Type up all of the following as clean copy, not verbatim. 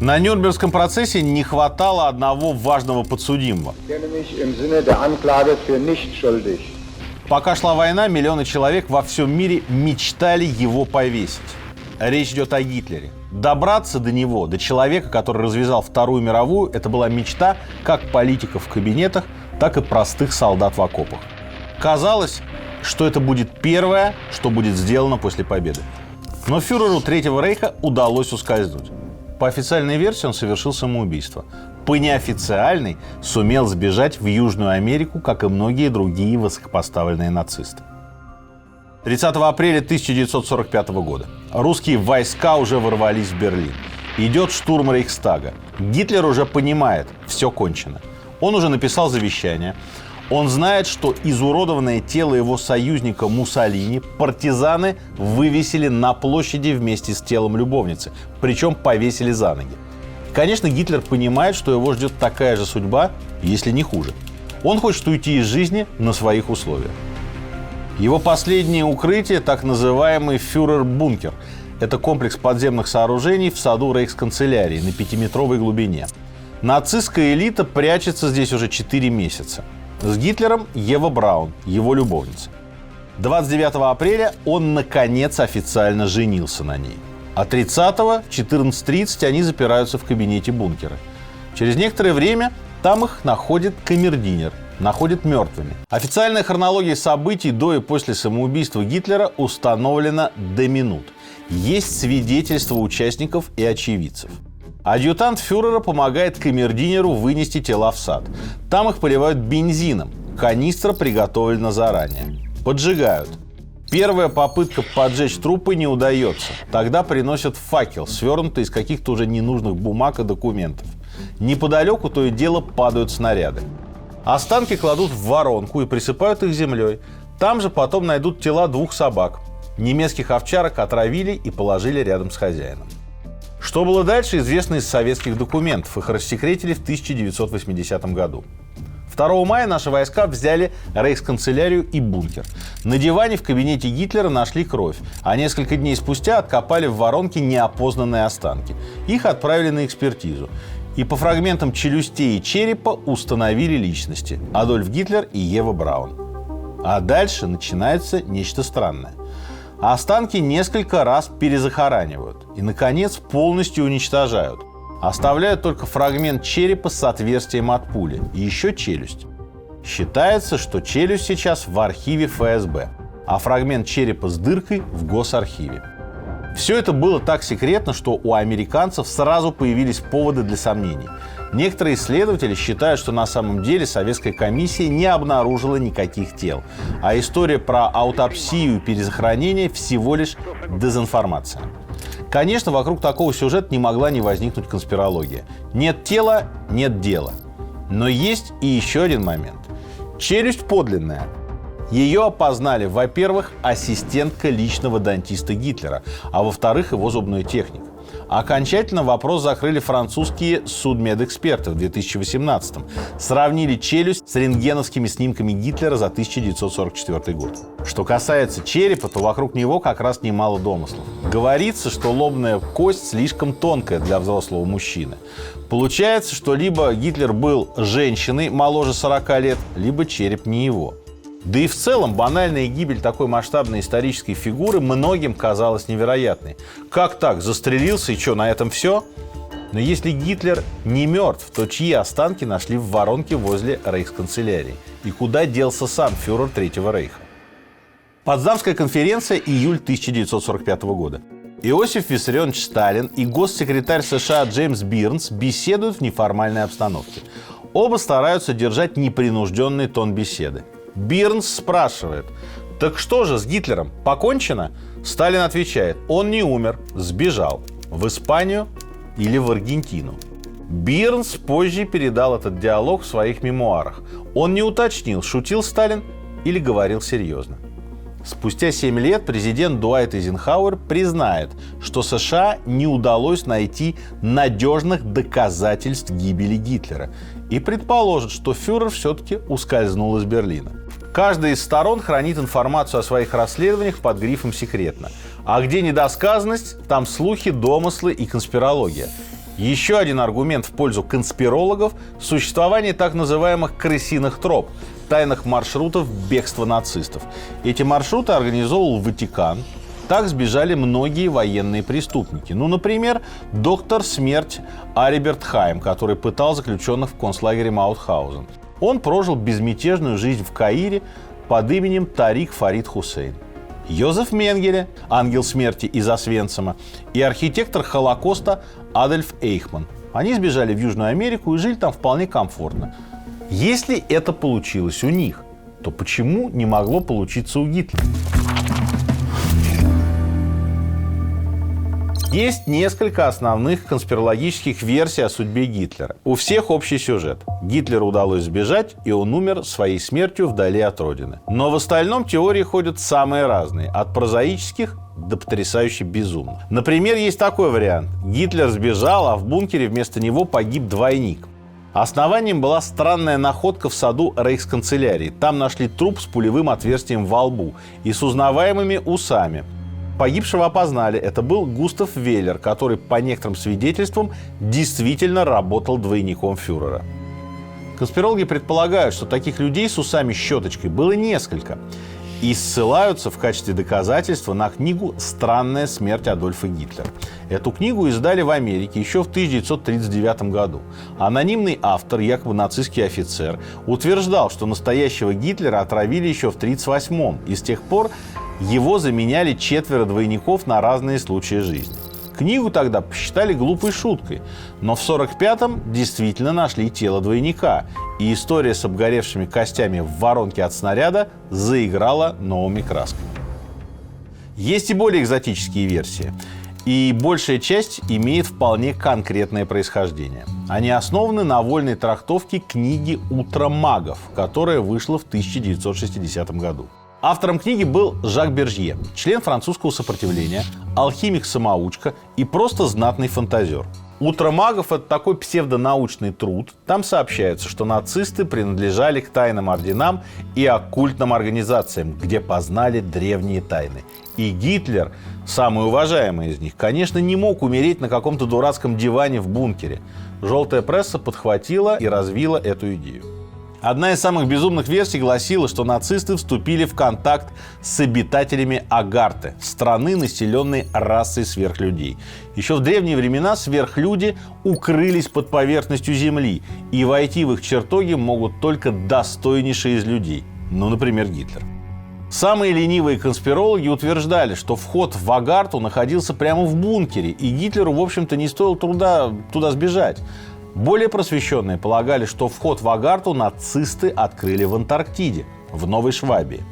На Нюрнбергском процессе не хватало одного важного подсудимого. Пока шла война, миллионы человек во всем мире мечтали его повесить. Речь идет о Гитлере. Добраться до него, до человека, который развязал Вторую мировую, это была мечта как политиков в кабинетах, так и простых солдат в окопах. Казалось, что это будет первое, что будет сделано после победы. Но фюреру Третьего рейха удалось ускользнуть. По официальной версии он совершил самоубийство. По неофициальной сумел сбежать в Южную Америку, как и многие другие высокопоставленные нацисты. 30 апреля 1945 года русские войска уже ворвались в Берлин. Идет штурм Рейхстага. Гитлер уже понимает, все кончено. Он уже написал завещание. Он знает, что изуродованное тело его союзника Муссолини партизаны вывесили на площади вместе с телом любовницы. Причем повесили за ноги. Конечно, Гитлер понимает, что его ждет такая же судьба, если не хуже. Он хочет уйти из жизни на своих условиях. Его последнее укрытие – так называемый фюрер-бункер. Это комплекс подземных сооружений в саду рейхсканцелярии на 5-метровой глубине. Нацистская элита прячется здесь уже 4 месяца. С Гитлером Ева Браун, его любовница. 29 апреля он, наконец, официально женился на ней. А 30-го в 14:30 они запираются в кабинете бункера. Через некоторое время там их находит камердинер, находит мертвыми. Официальная хронология событий до и после самоубийства Гитлера установлена до минут. Есть свидетельства участников и очевидцев. Адъютант фюрера помогает камердинеру вынести тела в сад. Там их поливают бензином. Канистра приготовлена заранее. Поджигают. Первая попытка поджечь трупы не удается. Тогда приносят факел, свернутый из каких-то уже ненужных бумаг и документов. Неподалеку то и дело падают снаряды. Останки кладут в воронку и присыпают их землей. Там же потом найдут тела 2 собак. Немецких овчарок отравили и положили рядом с хозяином. Что было дальше, известно из советских документов. Их рассекретили в 1980 году. 2 мая наши войска взяли рейхсканцелярию и бункер. На диване в кабинете Гитлера нашли кровь, а несколько дней спустя откопали в воронке неопознанные останки. Их отправили на экспертизу. И по фрагментам челюстей и черепа установили личности – Адольф Гитлер и Ева Браун. А дальше начинается нечто странное. Останки несколько раз перезахоранивают и, наконец, полностью уничтожают. Оставляют только фрагмент черепа с отверстием от пули и еще челюсть. Считается, что челюсть сейчас в архиве ФСБ, а фрагмент черепа с дыркой в Госархиве. Все это было так секретно, что у американцев сразу появились поводы для сомнений. Некоторые исследователи считают, что на самом деле советская комиссия не обнаружила никаких тел, а история про аутопсию и перезахоронение всего лишь дезинформация. Конечно, вокруг такого сюжета не могла не возникнуть конспирология. Нет тела – нет дела. Но есть и еще один момент. Челюсть подлинная. Ее опознали, во-первых, ассистентка личного дантиста Гитлера, а во-вторых, его зубной техник. Окончательно вопрос закрыли французские судмедэксперты в 2018-м. Сравнили челюсть с рентгеновскими снимками Гитлера за 1944 год. Что касается черепа, то вокруг него как раз немало домыслов. Говорится, что лобная кость слишком тонкая для взрослого мужчины. Получается, что либо Гитлер был женщиной моложе 40 лет, либо череп не его. Да и в целом банальная гибель такой масштабной исторической фигуры многим казалась невероятной. Как так? Застрелился и что, на этом все? Но если Гитлер не мертв, то чьи останки нашли в воронке возле рейхсканцелярии? И куда делся сам фюрер Третьего рейха? Потсдамская конференция, июль 1945 года. Иосиф Виссарионович Сталин и госсекретарь США Джеймс Бирнс беседуют в неформальной обстановке. Оба стараются держать непринужденный тон беседы. Бирнс спрашивает: «Так что же с Гитлером? Покончено?» Сталин отвечает: «Он не умер, сбежал. В Испанию или в Аргентину». Бирнс позже передал этот диалог в своих мемуарах. Он не уточнил, шутил Сталин или говорил серьезно. Спустя 7 лет президент Дуайт Эйзенхауэр признает, что США не удалось найти надежных доказательств гибели Гитлера и предположит, что фюрер все-таки ускользнул из Берлина. Каждая из сторон хранит информацию о своих расследованиях под грифом «секретно». А где недосказанность, там слухи, домыслы и конспирология. Еще один аргумент в пользу конспирологов – существование так называемых крысиных троп, тайных маршрутов бегства нацистов. Эти маршруты организовывал Ватикан. Так сбежали многие военные преступники. Например, доктор смерть Ариберт Хайм, который пытал заключенных в концлагере Маутхаузен. Он прожил безмятежную жизнь в Каире под именем Тарик Фарид Хусейн. Йозеф Менгеле, ангел смерти из Освенцима, и архитектор Холокоста Адольф Эйхман. Они сбежали в Южную Америку и жили там вполне комфортно. Если это получилось у них, то почему не могло получиться у Гитлера? Есть несколько основных конспирологических версий о судьбе Гитлера. У всех общий сюжет. Гитлеру удалось сбежать, и он умер своей смертью вдали от родины. Но в остальном теории ходят самые разные. От прозаических до потрясающе безумных. Например, есть такой вариант. Гитлер сбежал, а в бункере вместо него погиб двойник. Основанием была странная находка в саду рейхсканцелярии. Там нашли труп с пулевым отверстием во лбу и с узнаваемыми усами. Погибшего опознали. Это был Густав Веллер, который, по некоторым свидетельствам, действительно работал двойником фюрера. Конспирологи предполагают, что таких людей с усами-щеточкой было несколько. И ссылаются в качестве доказательства на книгу «Странная смерть Адольфа Гитлера». Эту книгу издали в Америке еще в 1939 году. Анонимный автор, якобы нацистский офицер, утверждал, что настоящего Гитлера отравили еще в 1938-м, и с тех пор его заменяли 4 двойников на разные случаи жизни. Книгу тогда посчитали глупой шуткой, но в 1945-м действительно нашли тело двойника, и история с обгоревшими костями в воронке от снаряда заиграла новыми красками. Есть и более экзотические версии, и большая часть имеет вполне конкретное происхождение. Они основаны на вольной трактовке книги «Утро магов», которая вышла в 1960 году. Автором книги был Жак Бержье, член французского сопротивления, алхимик-самоучка и просто знатный фантазер. «Утро магов» — это такой псевдонаучный труд. Там сообщается, что нацисты принадлежали к тайным орденам и оккультным организациям, где познали древние тайны. И Гитлер, самый уважаемый из них, конечно, не мог умереть на каком-то дурацком диване в бункере. Желтая пресса подхватила и развила эту идею. Одна из самых безумных версий гласила, что нацисты вступили в контакт с обитателями Агарты, страны, населенной расой сверхлюдей. Еще в древние времена сверхлюди укрылись под поверхностью Земли, и войти в их чертоги могут только достойнейшие из людей, например, Гитлер. Самые ленивые конспирологи утверждали, что вход в Агарту находился прямо в бункере, и Гитлеру, в общем-то, не стоило труда туда сбежать. Более просвещенные полагали, что вход в Агарту нацисты открыли в Антарктиде, в Новой Швабии.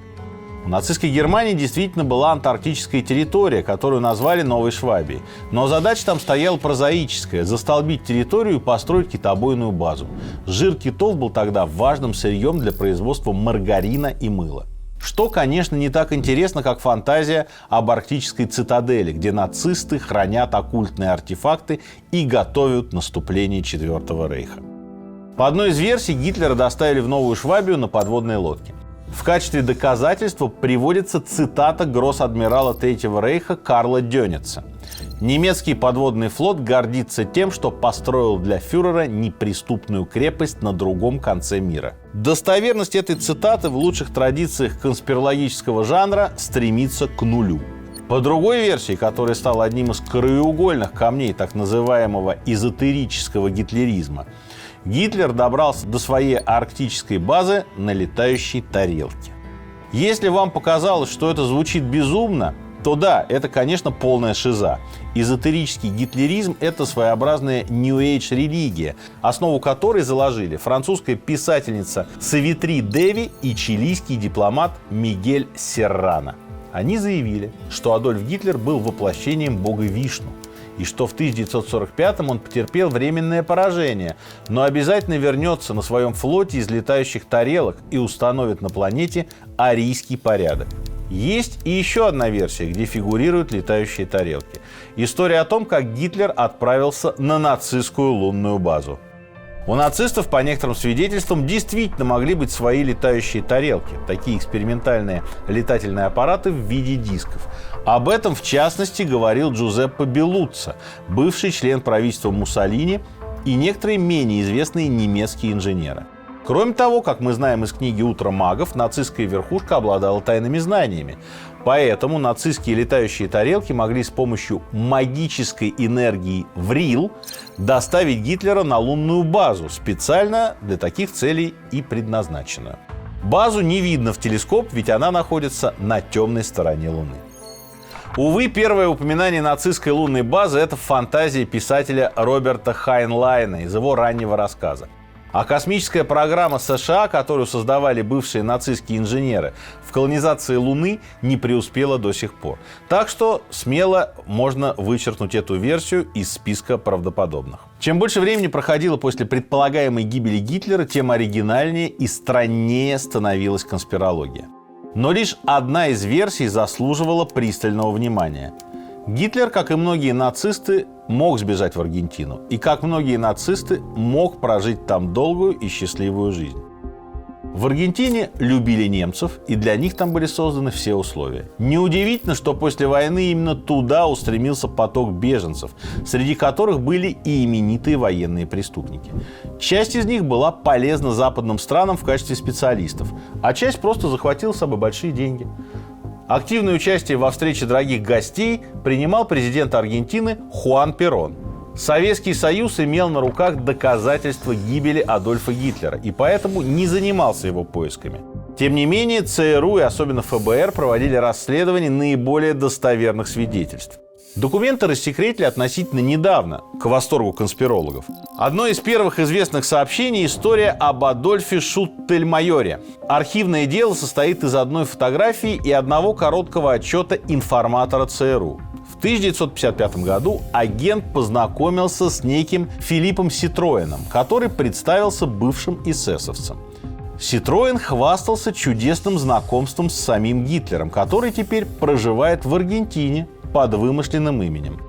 В нацистской Германии действительно была антарктическая территория, которую назвали Новой Швабией. Но задача там стояла прозаическая – застолбить территорию и построить китобойную базу. Жир китов был тогда важным сырьем для производства маргарина и мыла. Что, конечно, не так интересно, как фантазия об арктической цитадели, где нацисты хранят оккультные артефакты и готовят наступление Четвертого рейха. По одной из версий, Гитлера доставили в Новую Швабию на подводной лодке. В качестве доказательства приводится цитата гросс-адмирала Третьего рейха Карла Дёница. Немецкий подводный флот гордится тем, что построил для фюрера неприступную крепость на другом конце мира. Достоверность этой цитаты в лучших традициях конспирологического жанра стремится к нулю. По другой версии, которая стала одним из краеугольных камней так называемого эзотерического гитлеризма, Гитлер добрался до своей арктической базы на летающей тарелке. Если вам показалось, что это звучит безумно, то да, это, конечно, полная шиза. Эзотерический гитлеризм – это своеобразная New Age религия, основу которой заложили французская писательница Савитри Деви и чилийский дипломат Мигель Серрано. Они заявили, что Адольф Гитлер был воплощением бога Вишну, и что в 1945-м он потерпел временное поражение, но обязательно вернется на своем флоте из летающих тарелок и установит на планете арийский порядок. Есть и еще одна версия, где фигурируют летающие тарелки. История о том, как Гитлер отправился на нацистскую лунную базу. У нацистов, по некоторым свидетельствам, действительно могли быть свои летающие тарелки, такие экспериментальные летательные аппараты в виде дисков. Об этом, в частности, говорил Джузеппе Беллуццо, бывший член правительства Муссолини, и некоторые менее известные немецкие инженеры. Кроме того, как мы знаем из книги «Утро магов», нацистская верхушка обладала тайными знаниями. Поэтому нацистские летающие тарелки могли с помощью магической энергии Врил доставить Гитлера на лунную базу, специально для таких целей и предназначенную. Базу не видно в телескоп, ведь она находится на темной стороне Луны. Увы, первое упоминание нацистской лунной базы – это фантазия писателя Роберта Хайнлайна из его раннего рассказа. А космическая программа США, которую создавали бывшие нацистские инженеры, в колонизации Луны не преуспела до сих пор. Так что смело можно вычеркнуть эту версию из списка правдоподобных. Чем больше времени проходило после предполагаемой гибели Гитлера, тем оригинальнее и страннее становилась конспирология. Но лишь одна из версий заслуживала пристального внимания. Гитлер, как и многие нацисты, мог сбежать в Аргентину. И, как многие нацисты, мог прожить там долгую и счастливую жизнь. В Аргентине любили немцев, и для них там были созданы все условия. Неудивительно, что после войны именно туда устремился поток беженцев, среди которых были и именитые военные преступники. Часть из них была полезна западным странам в качестве специалистов, а часть просто захватила с собой большие деньги. Активное участие во встрече дорогих гостей принимал президент Аргентины Хуан Перон. Советский Союз имел на руках доказательства гибели Адольфа Гитлера и поэтому не занимался его поисками. Тем не менее, ЦРУ и особенно ФБР проводили расследование наиболее достоверных свидетельств. Документы рассекретили относительно недавно, к восторгу конспирологов. Одно из первых известных сообщений – история об Адольфе Шуттельмайоре. Архивное дело состоит из одной фотографии и одного короткого отчета информатора ЦРУ. В 1955 году агент познакомился с неким Филиппом Ситроеном, который представился бывшим эсэсовцем. Ситроен хвастался чудесным знакомством с самим Гитлером, который теперь проживает в Аргентине под вымышленным именем.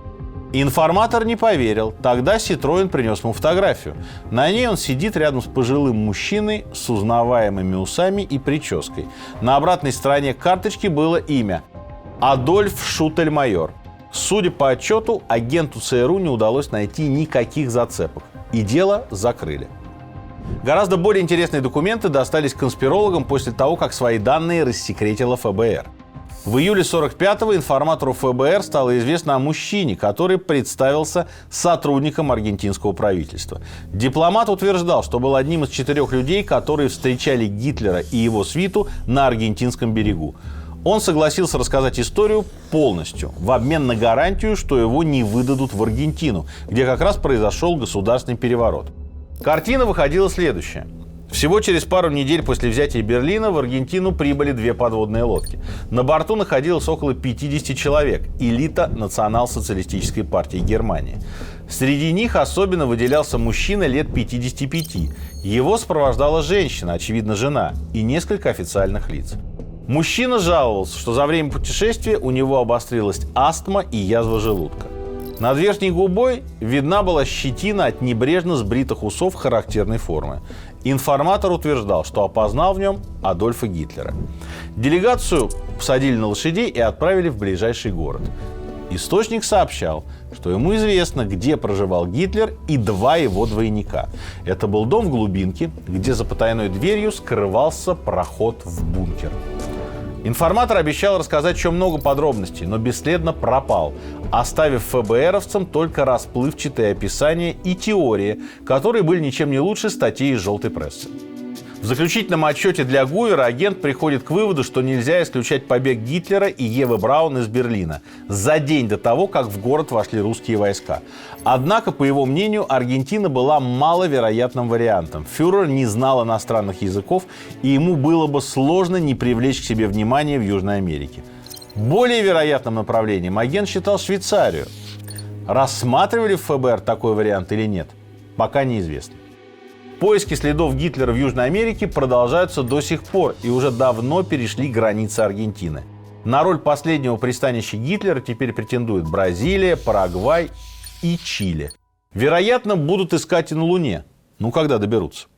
Информатор не поверил. Тогда Ситроен принес ему фотографию. На ней он сидит рядом с пожилым мужчиной с узнаваемыми усами и прической. На обратной стороне карточки было имя – Адольф Шуттельмайор. Судя по отчету, агенту ЦРУ не удалось найти никаких зацепок. И дело закрыли. Гораздо более интересные документы достались конспирологам после того, как свои данные рассекретила ФБР. В июле 1945-го информатору ФБР стало известно о мужчине, который представился сотрудником аргентинского правительства. Дипломат утверждал, что был одним из 4 людей, которые встречали Гитлера и его свиту на аргентинском берегу. Он согласился рассказать историю полностью, в обмен на гарантию, что его не выдадут в Аргентину, где как раз произошел государственный переворот. Картина выходила следующая. Всего через пару недель после взятия Берлина в Аргентину прибыли 2 подводные лодки. На борту находилось около 50 человек, элита национал-социалистической партии Германии. Среди них особенно выделялся мужчина лет 55. Его сопровождала женщина, очевидно, жена, и несколько официальных лиц. Мужчина жаловался, что за время путешествия у него обострилась астма и язва желудка. Над верхней губой видна была щетина от небрежно сбритых усов характерной формы. Информатор утверждал, что опознал в нем Адольфа Гитлера. Делегацию посадили на лошадей и отправили в ближайший город. Источник сообщал, что ему известно, где проживал Гитлер и 2 его двойника. Это был дом в глубинке, где за потайной дверью скрывался проход в бункер. Информатор обещал рассказать еще много подробностей, но бесследно пропал, оставив ФБРовцам только расплывчатые описания и теории, которые были ничем не лучше статей из желтой прессы. В заключительном отчете для Гувера агент приходит к выводу, что нельзя исключать побег Гитлера и Евы Браун из Берлина за день до того, как в город вошли русские войска. Однако, по его мнению, Аргентина была маловероятным вариантом. Фюрер не знал иностранных языков, и ему было бы сложно не привлечь к себе внимание в Южной Америке. Более вероятным направлением агент считал Швейцарию. Рассматривали в ФБР такой вариант или нет, пока неизвестно. Поиски следов Гитлера в Южной Америке продолжаются до сих пор и уже давно перешли границы Аргентины. На роль последнего пристанища Гитлера теперь претендуют Бразилия, Парагвай и Чили. Вероятно, будут искать и на Луне. Ну, когда доберутся.